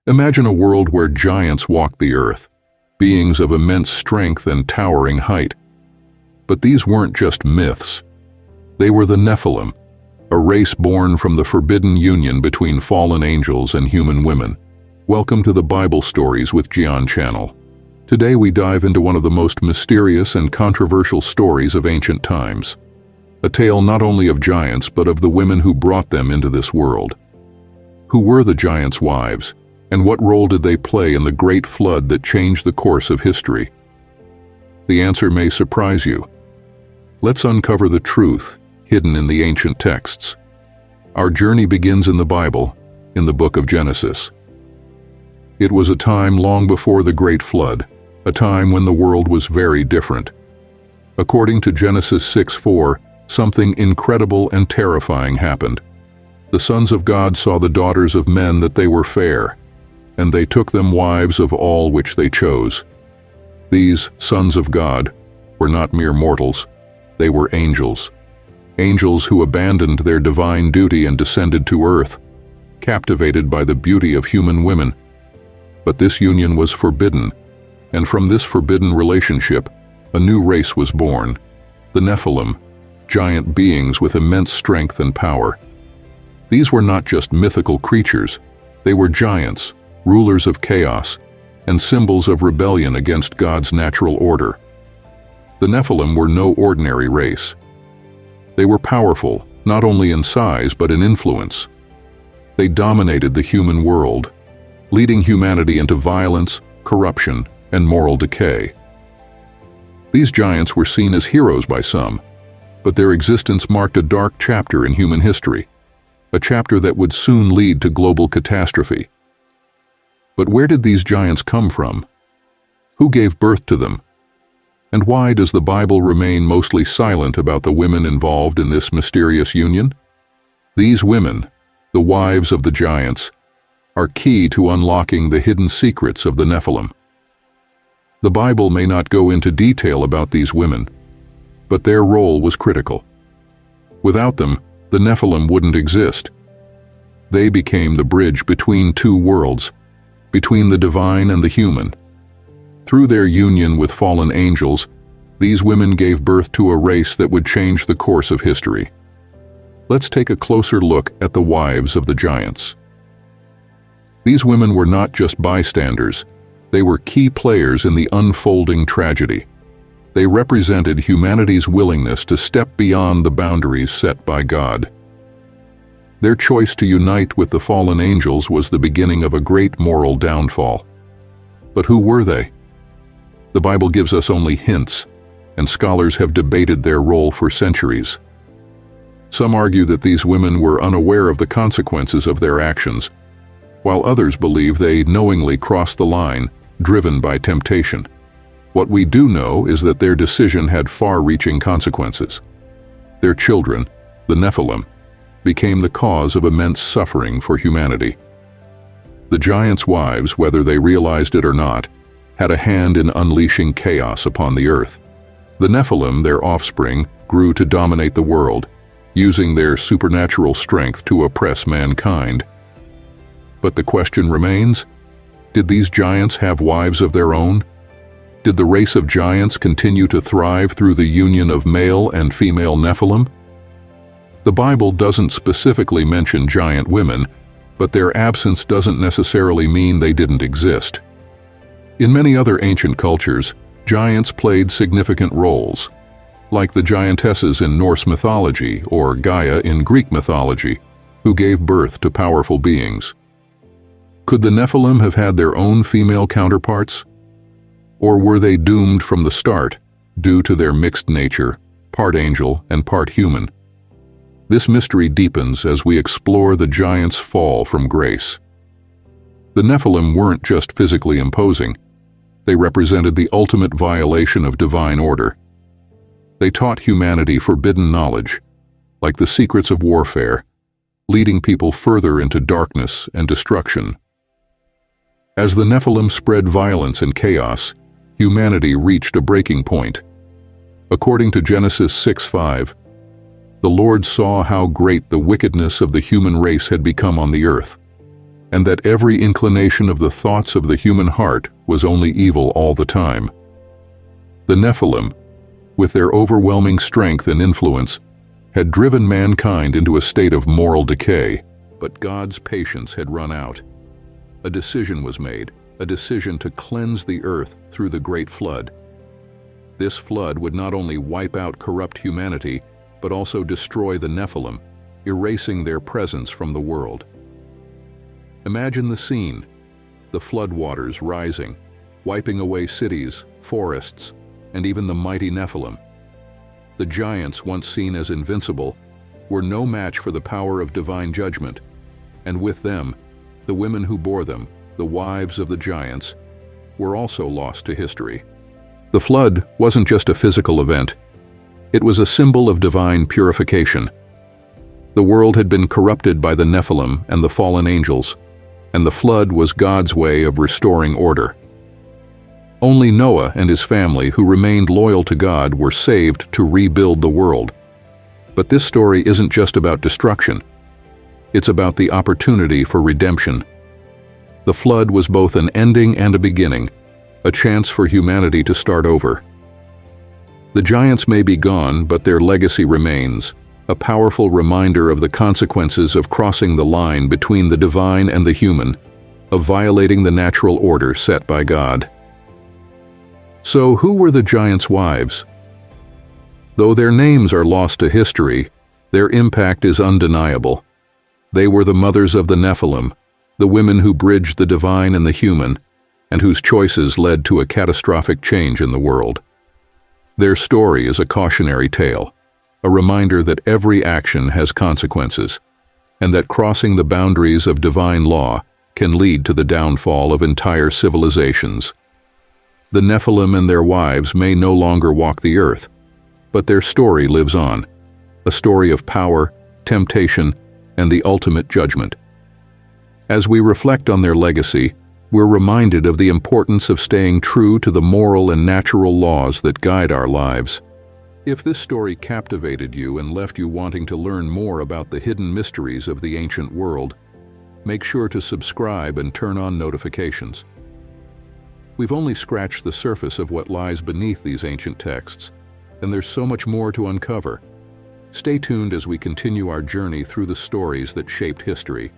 Imagine a world where giants walked the earth, beings of immense strength and towering height. But these weren't just myths. They were the Nephilim, a race born from the forbidden union between fallen angels and human women. Welcome to the Bible Stories with Gian channel. Today we dive into one of the most mysterious and controversial stories of ancient times. A tale not only of giants but of the women who brought them into this world. Who were the giants' wives, and what role did they play in the great flood that changed the course of history? The answer may surprise you. Let's uncover the truth hidden in the ancient texts. Our journey begins in the Bible, in the book of Genesis. It was a time long before the Great Flood, a time when the world was very different. According to Genesis 6:4, something incredible and terrifying happened. The sons of God saw the daughters of men that they were fair, and they took them wives of all which they chose. These sons of God were not mere mortals, they were angels. Angels who abandoned their divine duty and descended to earth, captivated by the beauty of human women. But this union was forbidden, and from this forbidden relationship, a new race was born, the Nephilim, giant beings with immense strength and power. These were not just mythical creatures, they were giants, rulers of chaos, and symbols of rebellion against God's natural order. The Nephilim were no ordinary race. They were powerful, not only in size but in influence. They dominated the human world, leading humanity into violence, corruption, and moral decay. These giants were seen as heroes by some, but their existence marked a dark chapter in human history, a chapter that would soon lead to global catastrophe. But where did these giants come from? Who gave birth to them? And why does the Bible remain mostly silent about the women involved in this mysterious union? These women, the wives of the giants, are key to unlocking the hidden secrets of the Nephilim. The Bible may not go into detail about these women, but their role was critical. Without them, the Nephilim wouldn't exist. They became the bridge between two worlds, between the divine and the human. Through their union with fallen angels, these women gave birth to a race that would change the course of history. Let's take a closer look at the wives of the giants. These women were not just bystanders, they were key players in the unfolding tragedy. They represented humanity's willingness to step beyond the boundaries set by God. Their choice to unite with the fallen angels was the beginning of a great moral downfall. But who were they? The Bible gives us only hints, and scholars have debated their role for centuries. Some argue that these women were unaware of the consequences of their actions, while others believe they knowingly crossed the line, driven by temptation. What we do know is that their decision had far-reaching consequences. Their children, the Nephilim, became the cause of immense suffering for humanity. The giants' wives, whether they realized it or not, had a hand in unleashing chaos upon the earth. The Nephilim, their offspring, grew to dominate the world, using their supernatural strength to oppress mankind. But the question remains, did these giants have wives of their own? Did the race of giants continue to thrive through the union of male and female Nephilim? The Bible doesn't specifically mention giant women, but their absence doesn't necessarily mean they didn't exist. In many other ancient cultures, giants played significant roles, like the giantesses in Norse mythology or Gaia in Greek mythology, who gave birth to powerful beings. Could the Nephilim have had their own female counterparts? Or were they doomed from the start due to their mixed nature, part angel and part human? This mystery deepens as we explore the giants' fall from grace. The Nephilim weren't just physically imposing. They represented the ultimate violation of divine order. They taught humanity forbidden knowledge, like the secrets of warfare, leading people further into darkness and destruction. As the Nephilim spread violence and chaos, humanity reached a breaking point. According to Genesis 6:5, the Lord saw how great the wickedness of the human race had become on the earth, and that every inclination of the thoughts of the human heart was only evil all the time. The Nephilim, with their overwhelming strength and influence, had driven mankind into a state of moral decay, but God's patience had run out. A decision was made, a decision to cleanse the earth through the great flood. This flood would not only wipe out corrupt humanity, but also destroy the Nephilim, erasing their presence from the world. Imagine the scene, the floodwaters rising, wiping away cities, forests, and even the mighty Nephilim. The giants, once seen as invincible, were no match for the power of divine judgment, and with them, the women who bore them, the wives of the giants, were also lost to history. The flood wasn't just a physical event. It was a symbol of divine purification. The world had been corrupted by the Nephilim and the fallen angels, and the flood was God's way of restoring order. Only Noah and his family, who remained loyal to God, were saved to rebuild the world. But this story isn't just about destruction. It's about the opportunity for redemption. The flood was both an ending and a beginning, a chance for humanity to start over. The giants may be gone, but their legacy remains, a powerful reminder of the consequences of crossing the line between the divine and the human, of violating the natural order set by God. So who were the giants' wives? Though their names are lost to history, their impact is undeniable. They were the mothers of the Nephilim, the women who bridged the divine and the human, and whose choices led to a catastrophic change in the world. Their story is a cautionary tale, a reminder that every action has consequences, and that crossing the boundaries of divine law can lead to the downfall of entire civilizations. The Nephilim and their wives may no longer walk the earth, but their story lives on, a story of power, temptation, and the ultimate judgment. As we reflect on their legacy, we're reminded of the importance of staying true to the moral and natural laws that guide our lives. If this story captivated you and left you wanting to learn more about the hidden mysteries of the ancient world, make sure to subscribe and turn on notifications. We've only scratched the surface of what lies beneath these ancient texts, and there's so much more to uncover. Stay tuned as we continue our journey through the stories that shaped history.